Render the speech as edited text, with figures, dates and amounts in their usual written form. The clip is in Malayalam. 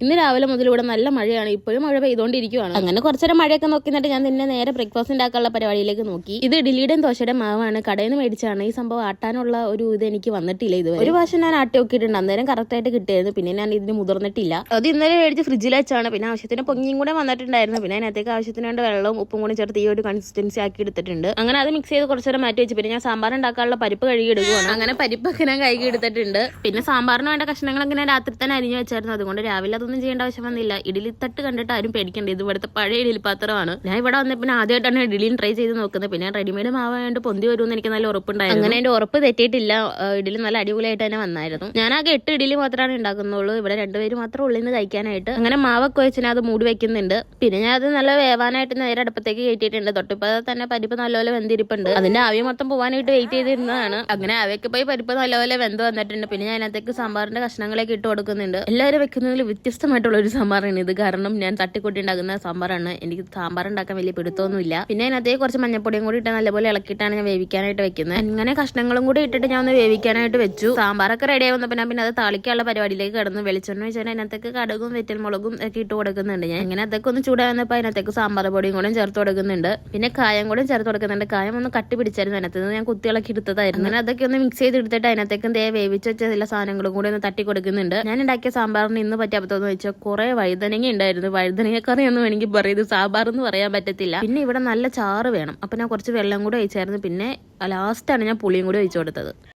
ഇന്ന് രാവിലെ മുതൽ ഇവിടെ നല്ല മഴയാണ്, ഇപ്പോഴും മഴ പെയ്തുകൊണ്ടിരിക്കുകയാണ്. അങ്ങനെ കുറച്ചേരം മഴയൊക്കെ നോക്കി നിന്നിട്ട് ഞാൻ തന്നെ നേരെ ബ്രേക്ക്ഫാസ്റ്റ് ഉണ്ടാക്കാനുള്ള പരിപാടിയിലേക്ക് നോക്കി. ഇത് ഇഡ്ഡലിയുടെയും ദോശയുടെ മാവാണ്, കടയിൽ നിന്ന് മേടിച്ചാണ്. ഈ സംഭവം ആട്ടാനുള്ള ഒരു ഇത് എനിക്ക് വന്നിട്ടില്ല ഇതുവരെ. ഒരു പ്രാവശ്യം ഞാൻ ആട്ടി നോക്കിയിട്ടുണ്ട്, അന്നേരം കറക്റ്റ് ആയിട്ട് കിട്ടിയായിരുന്നു. പിന്നെ ഞാൻ ഇതിന് മുതിർന്നിട്ടില്ല. അത് ഇന്നലെ മേടിച്ച് ഫ്രിഡ്ജിൽ വെച്ചാണ്. പിന്നെ ആവശ്യത്തിന് പൊങ്ങിയും കൂടെ വന്നിട്ടുണ്ടായിരുന്നു. പിന്നെ അതിനകത്തേക്ക് ആവശ്യത്തിന് വേണ്ട വെള്ളവും ഉപ്പും കൂടി ചേർത്ത് ഈ ഒരു കൺസിസ്റ്റൻസി ആക്കി എടുത്തിട്ടുണ്ട്. അങ്ങനെ അത് മിക്സ് ചെയ്ത് കുറച്ചേരം മാറ്റി വെച്ച് പിന്നെ ഞാൻ സാമ്പാർ ഉണ്ടാക്കാനുള്ള പരിപ്പ് കഴുകി എടുക്കുകയാണ്. അങ്ങനെ പരിപ്പൊക്കെ ഞാൻ കഴുകി എടുത്തിട്ടുണ്ട്. പിന്നെ സാമ്പാറിന് വേണ്ട കഷ്ണങ്ങളൊക്കെ ഞാൻ രാത്രി തന്നെ അരിഞ്ഞു വെച്ചായിരുന്നു. അതുകൊണ്ട് രാവിലെ അതൊന്നും ചെയ്യേണ്ട ആവശ്യം വന്നില്ല. ഇഡലി തട്ട് കണ്ടിട്ട് ആരും പേടിക്കണ്ട, ഇത് ഇവിടുത്തെ പഴയ ഇഡലി പാത്രമാണ്. ഞാൻ ഇവിടെ വന്നപ്പോൾ ആദ്യമായിട്ടാണ് ഇഡലിയും ട്രൈ ചെയ്ത് നോക്കുന്നത്. പിന്നെ റെഡിമെയ്ഡ് മാവായതുകൊണ്ട് പൊന്തി വരുമെന്ന് എനിക്ക് നല്ല ഉറപ്പുണ്ടായിരുന്നു. അങ്ങനെ എന്റെ ഉറപ്പ് തെറ്റിയിട്ടില്ല. ഇഡലി നല്ല അടിപൊളിയായിട്ട് തന്നെ വന്നായിരുന്നു. ഞാൻ ആകെ 8 ഇഡലി മാത്രമാണ് ഉണ്ടാക്കുന്നുള്ളൂ. ഇവിടെ 2 പേര് മാത്രം ഉള്ളിൽ നിന്ന് കഴിക്കാനായിട്ട്. അങ്ങനെ മാവൊക്കെ വെച്ച് അത് മൂടി വെക്കുന്നുണ്ട്. പിന്നെ ഞാൻ അത് നല്ല വേവാനായിട്ട് നേരെ അടുപ്പത്തേക്ക് കയറ്റിയിട്ടുണ്ട്. തൊട്ടിപ്പോ തന്നെ പരിപ്പ് നല്ലപോലെ വെന്തിരിപ്പുണ്ട്. അതിന്റെ ആവി മൊത്തം പോകാനായിട്ട് വെയിറ്റ് ചെയ്തിരുന്നതാണ്. അങ്ങനെ ആവിയൊക്കെ പോയി പരിപ്പ് നല്ലപോലെ വെന്ത് വന്നിട്ടുണ്ട്. പിന്നെ ഞാൻ അതിനകത്തേക്ക് സാമ്പാറിന്റെ കഷ്ണങ്ങളൊക്കെ ഇട്ട് കൊടുക്കുന്നുണ്ട്. എല്ലാവരും വെക്കുന്നതിൽ വ്യത്യസ്തമായിട്ടുള്ള ഒരു സാമ്പാറാണ് ഇത്. കാരണം ഞാൻ തട്ടിക്കൂട്ടി ഉണ്ടാക്കുന്ന സാമ്പാറാണ്. എനിക്ക് സാമ്പാർ ഉണ്ടാക്കാൻ വലിയ പിടുത്തമൊന്നുമില്ല. പിന്നെ അതിനകത്തേക്ക് കുറച്ച് മഞ്ഞപ്പൊടിയും കൂടി ഇട്ട് നല്ലപോലെ ഇളക്കിയിട്ടാണ് ഞാൻ വേവിക്കാനായിട്ട് വെക്കുന്നത്. അങ്ങനെ കഷ്ണങ്ങളും കൂടി ഇട്ടിട്ട് ഞാൻ ഒന്ന് വേവിക്കാനായിട്ട് വെച്ചു. സാമ്പാറൊക്കെ റെഡി ആയി വന്നപ്പോൾ പിന്നെ അത് താളിക്കാനുള്ള പരിപാടിയിലേക്ക് കിടന്നു. വെളിച്ചെണ്ണ വെച്ചാൽ അതിനകത്തേക്ക് കടുകും വെറ്റൽമുളകും ഒക്കെ ഇട്ട് കൊടുക്കുന്നുണ്ട്. ഞാൻ ഇങ്ങനെ അതൊക്കെ ഒന്ന് ചൂടാകുന്നപ്പോൾ അതിനകത്തേക്ക് സാമ്പാർ പൊടിയും കൂടെ ചേർത്ത് കൊടുക്കുന്നുണ്ട്. പിന്നെ കായം കൂടെ ചേർത്ത് കൊടുക്കുന്നുണ്ട്. കായം ഒന്ന് കട്ടി പിടിച്ചായിരുന്നു. അതിനകത്ത് ഞാൻ കുത്തിയിളക്കി എടുത്തതായിരുന്നു. അങ്ങനെ അതൊക്കെ ഒന്ന് മിക്സ് ചെയ്ത് എടുത്തിട്ട് അതിനകത്തേക്ക് വേവിച്ച് വെച്ച ചില സാധനങ്ങളും കൂടി ഒന്ന് തട്ടി കൊടുക്കുന്നുണ്ട്. ഞാൻ ഉണ്ടാക്കിയ സാമ്പാറിന് ഇന്ന് പറ്റിയ അബദ്ധം വെച്ചാൽ കുറെ വഴുതനങ്ങ ഉണ്ടായിരുന്നു. വഴുതനങ്ങ കറിയൊന്നും എനിക്ക് പറയുന്നത് സാമ്പാർ എന്ന് പറയാൻ പറ്റത്തില്ല. പിന്നെ ഇവിടെ നല്ല ചാറ് വേണം. അപ്പൊ ഞാൻ കുറച്ച് വെള്ളം കൂടെ ഒഴിച്ചായിരുന്നു. പിന്നെ ലാസ്റ്റാണ് ഞാൻ പുളിയും കൂടി ഒഴിച്ചു കൊടുത്തത്.